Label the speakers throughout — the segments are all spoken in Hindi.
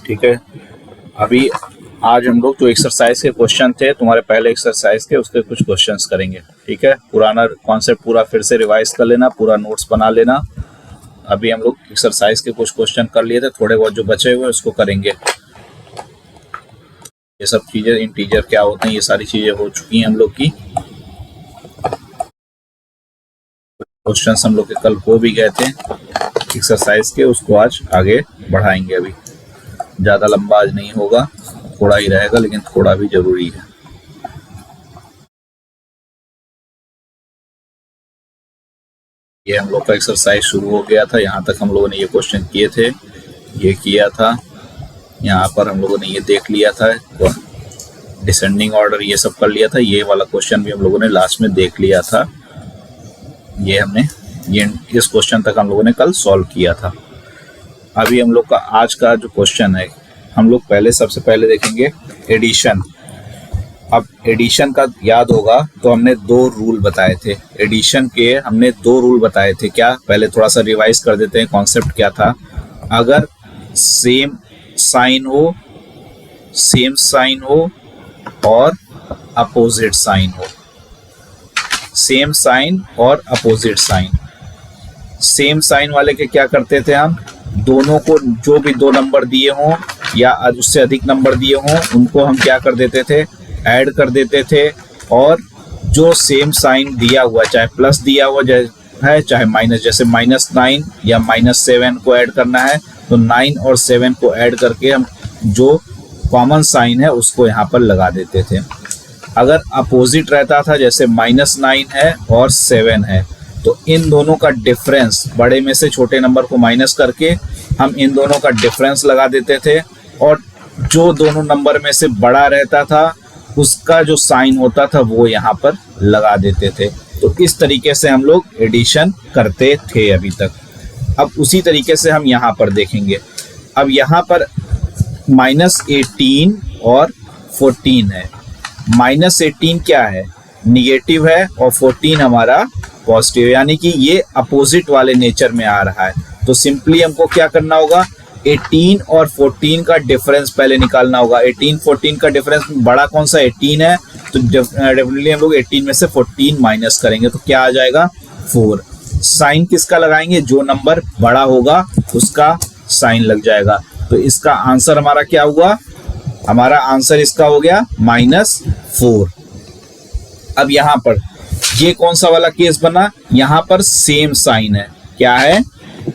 Speaker 1: ठीक है। अभी आज हम लोग जो एक्सरसाइज के क्वेश्चन थे तुम्हारे पहले एक्सरसाइज के, उसके कुछ क्वेश्चंस करेंगे। ठीक है, पुराना कॉन्सेप्ट पूरा फिर से रिवाइज कर लेना, पूरा नोट्स बना लेना। अभी हम लोग एक्सरसाइज के कुछ क्वेश्चन कर लिए थे, थोड़े बहुत जो बचे हुए उसको करेंगे। ये सब चीजें, इंटीजर क्या होते हैं, ये सारी चीजें हो चुकी हैं हम लोग की। क्वेश्चंस हम लोग के कल हो भी गए थे एक्सरसाइज के, उसको आज आगे बढ़ाएंगे। अभी ज्यादा लंबा आज नहीं होगा, थोड़ा ही रहेगा, लेकिन थोड़ा भी जरूरी है। ये हम लोग का एक्सरसाइज शुरू हो गया था, यहाँ तक हम लोगों ने ये क्वेश्चन किए थे, ये किया था। यहाँ पर हम लोगों ने ये देख लिया था, डिसेंडिंग ऑर्डर ये सब कर लिया था। ये वाला क्वेश्चन भी हम लोगों ने लास्ट में देख लिया था। ये हमने इस क्वेश्चन तक हम लोगों ने कल सॉल्व किया था। अभी हम लोग का आज का जो क्वेश्चन है, हम लोग सबसे पहले देखेंगे एडिशन। अब एडिशन का याद होगा तो हमने 2 रूल बताए थे। एडिशन के हमने 2 रूल बताए थे। क्या, पहले थोड़ा सा रिवाइज कर देते हैं। कॉन्सेप्ट क्या था? अगर सेम साइन हो और अपोजिट साइन हो, सेम साइन और अपोजिट साइन। सेम साइन वाले के क्या करते थे हम? दोनों को, जो भी 2 नंबर दिए हों या उससे अधिक नंबर दिए हों, उनको हम क्या कर देते थे? ऐड कर देते थे। और जो सेम साइन दिया हुआ, चाहे प्लस दिया हुआ है चाहे माइनस, जैसे -9 या -7 को ऐड करना है तो 9 और 7 को ऐड करके हम जो कॉमन साइन है उसको यहाँ पर लगा देते थे। अगर अपोजिट रहता था, जैसे -9 है और 7 है, तो इन दोनों का डिफरेंस, बड़े में से छोटे नंबर को माइनस करके हम इन दोनों का डिफरेंस लगा देते थे। और जो दोनों नंबर में से बड़ा रहता था उसका जो साइन होता था वो यहाँ पर लगा देते थे। तो इस तरीके से हम लोग एडिशन करते थे अभी तक। अब उसी तरीके से हम यहाँ पर देखेंगे। अब यहाँ पर -18 और 14 है। -18 क्या है? निगेटिव है, और 14 हमारा पॉजिटिव, यानी कि ये अपोजिट वाले नेचर में आ रहा है। तो सिंपली हमको क्या करना होगा? 18 और 14 का डिफरेंस पहले निकालना होगा। 18-14 का डिफरेंस बड़ा कौन सा? 18 है, तो डेफिनेटली हम लोग 18 में से 14 माइनस करेंगे तो क्या आ जाएगा? 4। साइन किसका लगाएंगे? जो नंबर बड़ा होगा उसका साइन लग जाएगा। तो इसका आंसर हमारा क्या हुआ? हमारा आंसर इसका हो गया -4। अब यहाँ पर ये कौन सा वाला केस बना? यहाँ पर सेम साइन है। क्या है?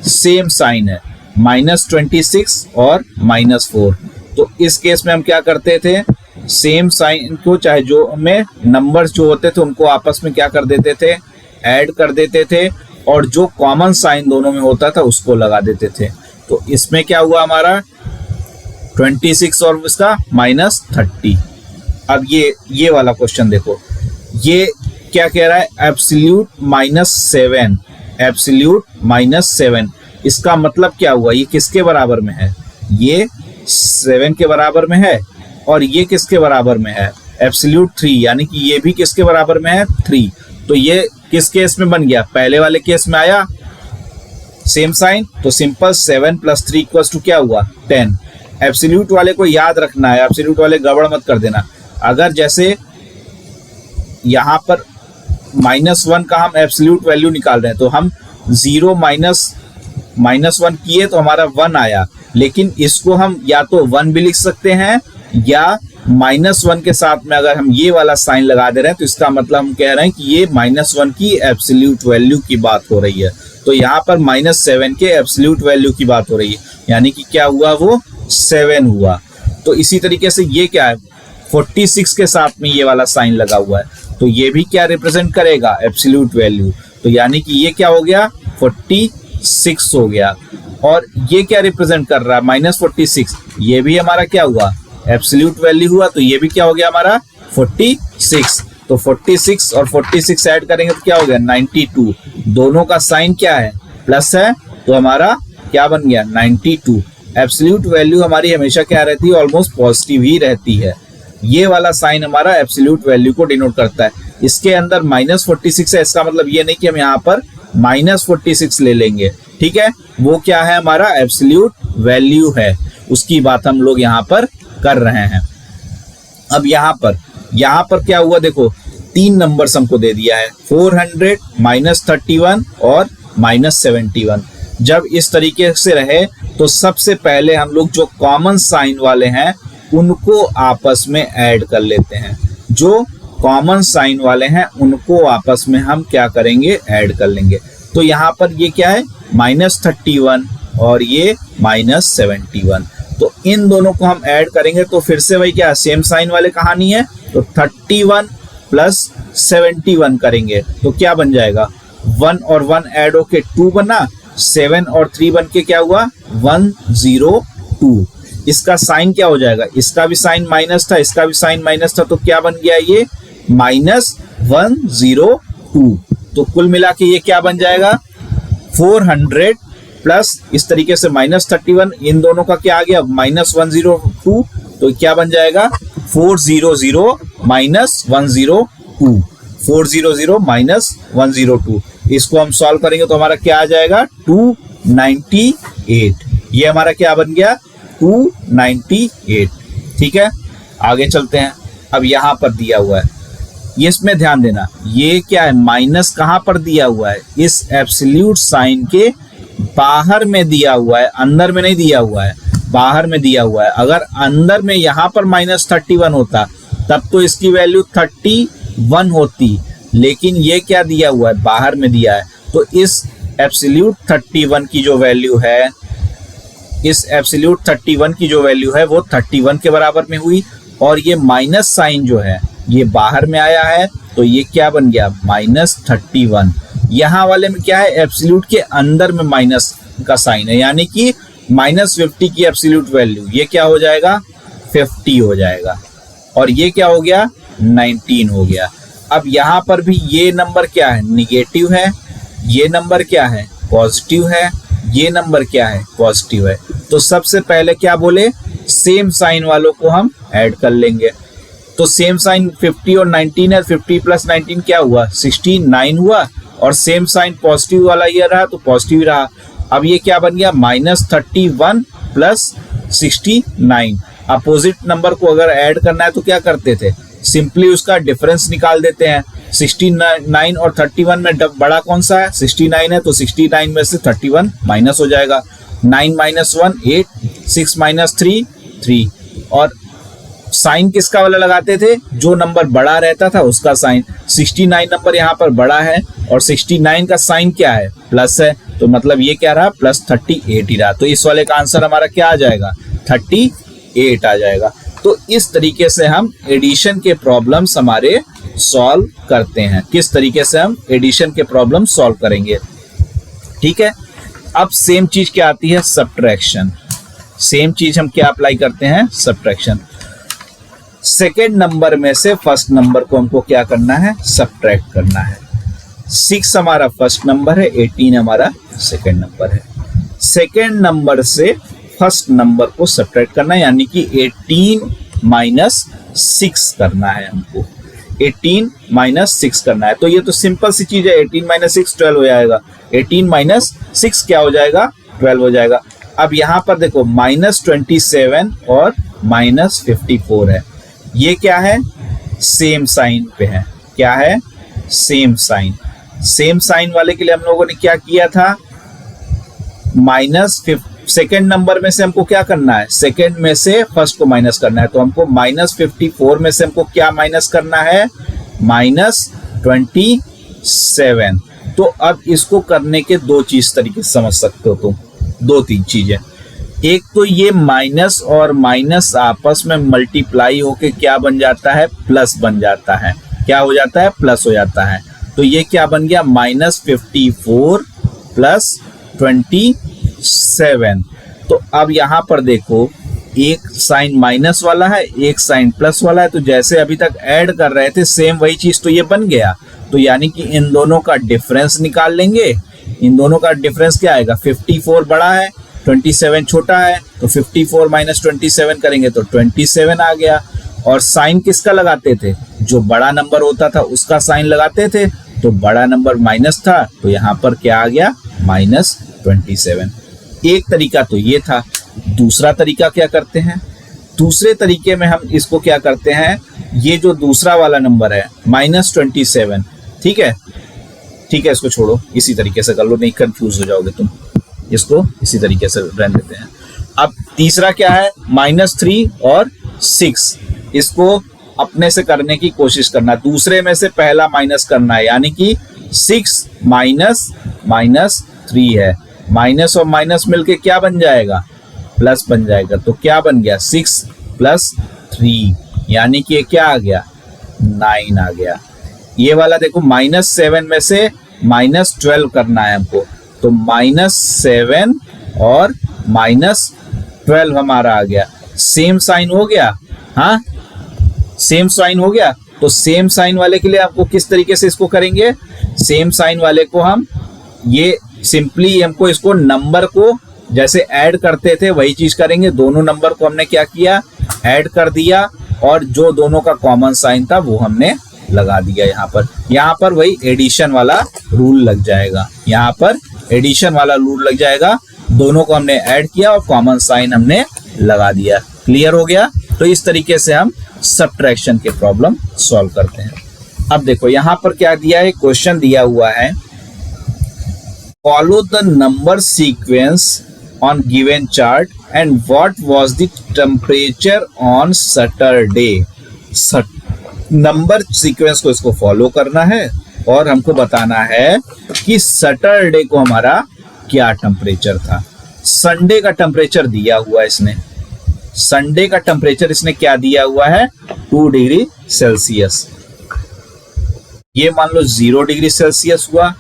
Speaker 1: सेम साइन है, -26 और -4। तो इस केस में हम क्या करते थे? सेम साइन को, चाहे जो में नंबर्स जो होते थे उनको आपस में क्या कर देते थे? ऐड कर देते थे, और जो कॉमन साइन दोनों में होता था उसको लगा देते थे। तो इसमें क्या हुआ हमारा? 26 और इसका -30। अब ये वाला क्वेश्चन देखो, ये क्या कह रहा है? Absolute -7, absolute -7। इसका मतलब क्या हुआ? ये किसके बराबर में है? ये 7 के बराबर में है, और ये किसके बराबर में है? एब्सोल्यूट 3, यानी कि ये भी किसके बराबर में है? 3। तो ये किस केस में बन गया? पहले वाले केस में आया सेम साइन, तो सिंपल 7 + 3 = क्या हुआ? 10। एब्सोल्यूट वाले को याद रखना है, एब्सोल्यूट वाले गड़बड़ मत कर देना। अगर जैसे यहाँ पर -1 का हम एब्सोल्यूट वैल्यू निकाल रहे हैं, तो हम 0 -1 किए तो हमारा 1 आया, लेकिन इसको हम या तो 1 भी लिख सकते हैं, या -1 के साथ में अगर हम ये वाला साइन लगा दे रहे हैं तो इसका मतलब हम कह रहे हैं कि ये -1 की एब्सोल्यूट वैल्यू की बात हो रही है। तो यहाँ पर -7 के एब्सोल्यूट वैल्यू की बात हो रही है, यानी कि क्या हुआ? वो 7 हुआ। तो इसी तरीके से ये क्या है? 46 के साथ में ये वाला साइन लगा हुआ है, तो ये भी क्या रिप्रेजेंट करेगा? Absolute value. तो यानी कि ये क्या हो गया? 46 हो गया। और ये क्या रिप्रेजेंट कर रहा है? -46। ये भी हमारा क्या हुआ? एब्सोल्यूट वैल्यू हुआ, तो ये भी क्या हो गया हमारा? 46। तो 46 और 46 ऐड करेंगे तो क्या हो गया? 92। दोनों का साइन क्या है? प्लस है, तो हमारा क्या बन गया? 92। एब्सोल्यूट वैल्यू हमारी हमेशा क्या रहती है? ऑलमोस्ट पॉजिटिव ही रहती है। ये वाला साइन हमारा एब्सोल्यूट वैल्यू को डिनोट करता है। इसके अंदर -46 है, इसका मतलब ये नहीं कि हम यहाँ पर -46 ले लेंगे। ठीक है, वो क्या है? हमारा एब्सोल्यूट वैल्यू है। उसकी बात हम लोग यहाँ पर कर रहे हैं। अब यहाँ पर क्या हुआ, देखो 3 नंबर्स हमको दे दिया है, 400 -31 और -71। जब इस तरीके से रहे तो सबसे पहले हम लोग जो कॉमन साइन वाले हैं उनको आपस में ऐड कर लेते हैं। जो कॉमन साइन वाले हैं उनको आपस में हम क्या करेंगे, ऐड कर लेंगे। तो यहाँ पर ये क्या है, -31 और ये -71। तो इन दोनों को हम ऐड करेंगे तो फिर से वही क्या, सेम साइन वाले कहानी है। तो 31 + 71 करेंगे तो क्या बन जाएगा, 1 और 1 ऐड होके 2 बना, 7 और 3 बन के क्या हुआ, 102। इसका साइन क्या हो जाएगा, इसका भी साइन माइनस था, इसका भी साइन माइनस था, तो क्या बन गया ये -102। तो कुल मिला के ये क्या बन जाएगा, 400 प्लस इस तरीके से -31, इन दोनों का क्या आ गया, -102। तो क्या बन जाएगा, 400 -102, 400 -102। इसको हम सॉल्व करेंगे तो हमारा क्या आ जाएगा, 298। ये हमारा क्या बन गया, 298। ठीक है, आगे चलते हैं। अब यहाँ पर दिया हुआ है, ये इसमें ध्यान देना, ये क्या है, माइनस कहाँ पर दिया हुआ है, इस एब्सोल्यूट साइन के बाहर में दिया हुआ है, अंदर में नहीं दिया हुआ है, बाहर में दिया हुआ है। अगर अंदर में यहाँ पर -31 होता तब तो इसकी वैल्यू 31 होती, लेकिन ये क्या दिया हुआ है, बाहर में दिया है। तो इस एब्सोल्यूट 31 की जो वैल्यू है, इस एब्सोल्यूट 31 की जो वैल्यू है वो 31 के बराबर में हुई, और ये माइनस साइन जो है ये बाहर में आया है, तो ये क्या बन गया, -31। यहाँ वाले में क्या है, एब्सोल्यूट के अंदर में माइनस का साइन है, यानी कि -50 की एब्सोल्यूट वैल्यू, ये क्या हो जाएगा, 50 हो जाएगा, और ये क्या हो गया, 19 हो गया। अब यहाँ पर भी ये नंबर क्या है, निगेटिव है, ये नंबर क्या है, पॉजिटिव है, ये नंबर क्या है, पॉजिटिव है। तो सबसे पहले क्या बोले, सेम साइन वालों को हम ऐड कर लेंगे। तो सेम साइन 50 और 19 है, 50 + 19 क्या हुआ, 69 हुआ, और सेम साइन पॉजिटिव वाला ये रहा तो पॉजिटिव रहा। अब ये क्या बन गया, -31 + 69। अपोजिट नंबर को अगर ऐड करना है तो क्या करते थे, सिंपली उसका डिफरेंस निकाल देते हैं। 69 और 31 में बड़ा कौन सा है, 69 है, तो 69 में से 31 माइनस हो जाएगा। 9 - 1 8, 6 - 3 3। और साइन किसका वाला लगाते थे, जो नंबर बड़ा रहता था उसका साइन। 69 नंबर यहाँ पर बड़ा है और 69 का साइन क्या है, प्लस है, तो मतलब ये क्या रहा, +38 ही रहा। तो इस वाले का आंसर हमारा क्या आ जाएगा, 38 आ जाएगा। तो इस तरीके से हम एडिशन के प्रॉब्लम्स हमारे सॉल्व करते हैं। किस तरीके से हम एडिशन के प्रॉब्लम सॉल्व करेंगे, ठीक है। अब सेम चीज क्या आती है, सब्ट्रैक्शन। सेम चीज हम क्या अप्लाई करते हैं, सब्ट्रैक्शन। सेकेंड नंबर में से फर्स्ट नंबर को हमको क्या करना है, सब्ट्रैक्ट करना है। 6 हमारा फर्स्ट नंबर है, 18 हमारा सेकेंड नंबर है। सेकेंड नंबर से फर्स्ट नंबर को सब्ट्रैक्ट करना है, यानी कि 18 - 6 करना है हमको। 18 - 6 करना है। तो ये तो सिंपल सी चीज है, 18 - 6 12 हो जाएगा। 18 - 6 क्या हो जाएगा, 12 हो जाएगा। अब यहाँ पर देखो -27 और -54 है, ये क्या है, सेम साइन पे है। क्या है, सेम साइन। सेम साइन वाले के लिए हम लोगों ने क्या किया था, सेकेंड नंबर में से हमको क्या करना है, सेकेंड में से फर्स्ट को माइनस करना है। तो हमको -54 में से हमको क्या माइनस करना है, -27। तो अब इसको करने के दो चीज तरीके समझ सकते हो तुम, 2-3 चीजें। एक तो ये माइनस और माइनस आपस में मल्टीप्लाई होके क्या बन जाता है, प्लस बन जाता है। क्या हो जाता है, प्लस हो जाता है। तो ये क्या बन गया, -54 + 27। तो अब यहाँ पर देखो, एक साइन माइनस वाला है, एक साइन प्लस वाला है। तो जैसे अभी तक ऐड कर रहे थे सेम वही चीज तो ये बन गया। तो यानी कि इन दोनों का डिफरेंस निकाल लेंगे। इन दोनों का डिफरेंस क्या आएगा, 54 बड़ा है, 27 छोटा है। तो 54 - 27 करेंगे तो 27 आ गया। और साइन किसका लगाते थे, जो बड़ा नंबर होता था उसका साइन लगाते थे। तो बड़ा नंबर माइनस था, तो यहाँ पर क्या आ गया, -27। एक तरीका तो ये था। दूसरा तरीका क्या करते हैं, दूसरे तरीके में हम इसको क्या करते हैं, ये जो दूसरा वाला नंबर है -27, ठीक है, इसको छोड़ो, इसी तरीके से कर लो, नहीं कंफ्यूज हो जाओगे तुम, इसको इसी तरीके से रहने देते हैं। अब तीसरा क्या है, -3 और 6, इसको अपने से करने की कोशिश करना, दूसरे में से पहला माइनस करना है, यानी कि 6 माइनस 3 है, माइनस और माइनस मिलके क्या बन जाएगा, प्लस बन जाएगा। तो क्या बन गया, 6 + 3, यानी कि ये क्या आ गया, 9 आ गया। ये वाला देखो -7 में से -12 करना है हमको, तो -7 और -12 हमारा आ गया, सेम साइन हो गया, हाँ सेम साइन हो गया। तो सेम साइन वाले के लिए आपको किस तरीके से इसको करेंगे, सेम साइन वाले को हम ये सिंपली हमको इसको नंबर को जैसे ऐड करते थे वही चीज करेंगे, दोनों नंबर को हमने क्या किया, ऐड कर दिया, और जो दोनों का कॉमन साइन था वो हमने लगा दिया यहाँ पर वही एडिशन वाला रूल लग जाएगा, यहाँ पर एडिशन वाला रूल लग जाएगा, दोनों को हमने ऐड किया और कॉमन साइन हमने लगा दिया। क्लियर हो गया। तो इस तरीके से हम सब्ट्रैक्शन के प्रॉब्लम सॉल्व करते हैं। अब देखो यहाँ पर क्या दिया है, क्वेश्चन दिया हुआ है, follow the number sequence on given chart and what was the temperature on Saturday. Number sequence को इसको फॉलो करना है और हमको बताना है कि सैटरडे को हमारा क्या टेम्परेचर था। संडे का टेम्परेचर दिया हुआ इसने, संडे का टेम्परेचर इसने क्या दिया हुआ है, 2 डिग्री सेल्सियस। ये मान लो 0 डिग्री सेल्सियस हुआ,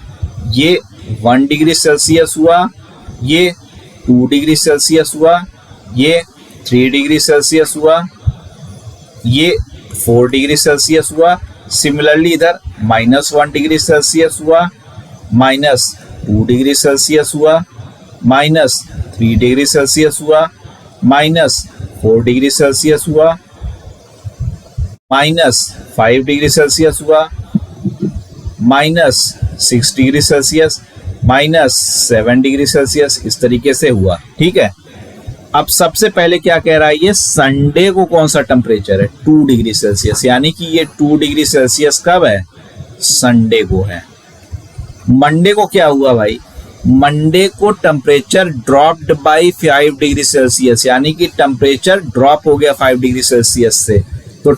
Speaker 1: ये 1 डिग्री सेल्सियस हुआ, ये 2 डिग्री सेल्सियस हुआ, ये 3 डिग्री सेल्सियस हुआ, ये 4 डिग्री सेल्सियस हुआ। सिमिलरली इधर -1 डिग्री सेल्सियस हुआ, -2 डिग्री सेल्सियस हुआ, -3 डिग्री सेल्सियस हुआ, -4 डिग्री सेल्सियस हुआ, -5 डिग्री सेल्सियस हुआ, -6 डिग्री सेल्सियस, -7 डिग्री सेल्सियस, इस तरीके से हुआ। ठीक है। अब सबसे पहले क्या कह रहा है, ये संडे को कौन सा टेम्परेचर है, 2 डिग्री सेल्सियस, यानी कि ये 2 डिग्री सेल्सियस कब है, संडे को है। मंडे को क्या हुआ भाई, मंडे को temperature dropped by 5 degree Celsius, यानी कि टेम्परेचर ड्रॉप हो गया 5 डिग्री सेल्सियस से। तो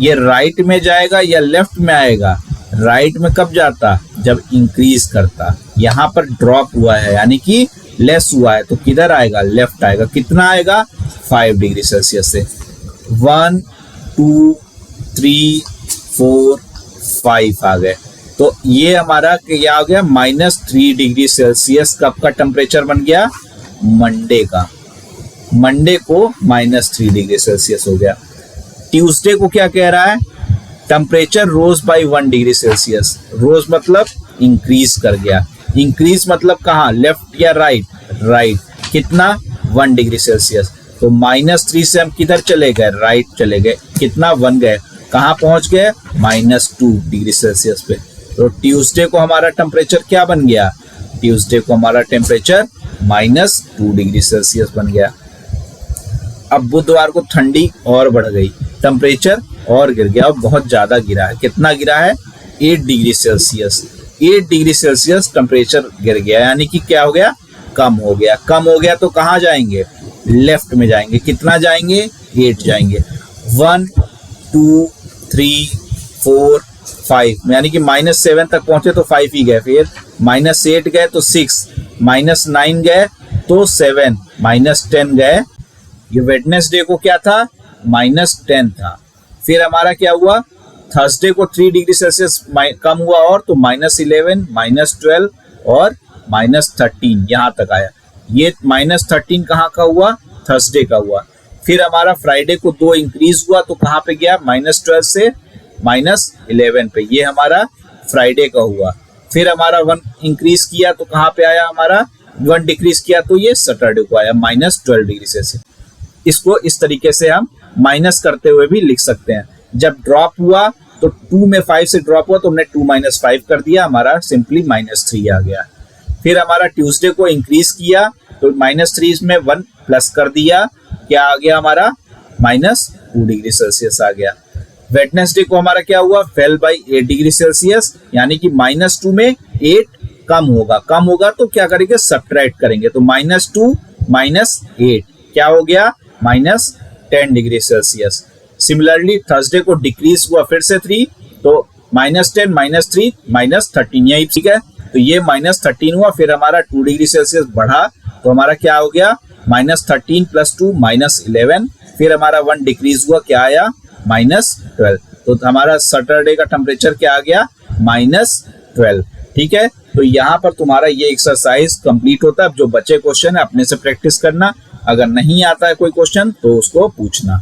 Speaker 1: ये राइट में जाएगा या लेफ्ट में आएगा, राइट में कब जाता, जब इंक्रीज करता। यहाँ पर ड्रॉप हुआ है यानी कि लेस हुआ है, तो किधर आएगा, लेफ्ट आएगा। कितना आएगा, 5 डिग्री सेल्सियस से। 1 2 3 4 5 आ गए। तो ये हमारा क्या हो गया, -3 डिग्री सेल्सियस कब का टेम्परेचर बन गया, मंडे का। मंडे को -3 डिग्री सेल्सियस हो गया। ट्यूसडे को क्या कह रहा है, टेम्परेचर रोज बाय 1 डिग्री सेल्सियस। रोज मतलब इंक्रीज कर गया, इंक्रीज मतलब कहाँ, लेफ्ट या राइट, राइट। कितना, 1 डिग्री सेल्सियस। तो -3 से हम किधर चले गए, राइट चले गए। कितना, 1 गए, कहाँ पहुंच गए, -2 डिग्री सेल्सियस पे। तो ट्यूसडे को हमारा टेम्परेचर क्या बन गया, ट्यूसडे को हमारा टेम्परेचर -2 डिग्री सेल्सियस बन गया। अब बुधवार को ठंडी और बढ़ गई, टेम्परेचर और गिर गया, और बहुत ज्यादा गिरा है। कितना गिरा है, 8 degree Celsius. 8 degree Celsius temperature गिर गया, यानी कि क्या हो गया, कम हो गया। कम हो गया तो कहाँ जाएंगे, लेफ्ट में जाएंगे। कितना जाएंगे, 8 जाएंगे। 1 2 3 4 5, यानी कि -7 तक पहुंचे तो 5 ही गए, फिर -8 गए तो 6, -9 गए तो 7, -10 गए। ये वेडनेसडे को क्या था, -10 था। फिर हमारा क्या हुआ, थर्सडे को 3 डिग्री सेल्सियस कम हुआ, और तो -11, -12 और -13 यहाँ तक आया। ये -13 कहाँ का हुआ, थर्सडे का हुआ। फिर हमारा फ्राइडे को 2 इंक्रीज हुआ, तो कहाँ पे गया, -12 से -11 पे। ये हमारा फ्राइडे का हुआ। फिर हमारा 1 इंक्रीज किया तो कहाँ पे आया, हमारा 1 डिक्रीज किया तो ये सैटरडे को आया, -12 डिग्री सेल्सियस। इसको इस तरीके से हम माइनस करते हुए भी लिख सकते हैं। जब ड्रॉप हुआ तो 2 में 5 से ड्रॉप हुआ तो हमने 2 - 5 कर दिया, हमारा सिंपली -3 आ गया। फिर हमारा ट्यूसडे को इंक्रीज किया तो -3 में 1 प्लस कर दिया, क्या आ गया हमारा -2 डिग्री सेल्सियस आ गया। वेडनेसडे को हमारा क्या हुआ, फेल बाई 8 डिग्री सेल्सियस, यानी कि -2 में 8 कम होगा तो क्या करेंगे, सब्ट्रैक्ट करेंगे, तो -2 -8 क्या हो गया, -10 डिग्री सेल्सियस। सिमिलरली थर्सडे को डिक्रीज हुआ फिर से 3, तो -10 -3 -13, यही ठीक है, तो ये -13 हुआ, फिर हमारा 2 डिग्री सेल्सियस बढ़ा, तो हमारा क्या हो गया, -13 + 2 -11, फिर हमारा 1 डिक्रीज हुआ, क्या आया, -12, तो हमारा सैटरडे का टेम्परेचर क्या आ गया, -12। ठीक है, तो यहाँ पर तुम्हारा ये एक्सरसाइज कंप्लीट होता है। अब जो बचे क्वेश्चन है अपने से प्रैक्टिस करना, अगर नहीं आता है कोई क्वेश्चन तो उसको पूछना।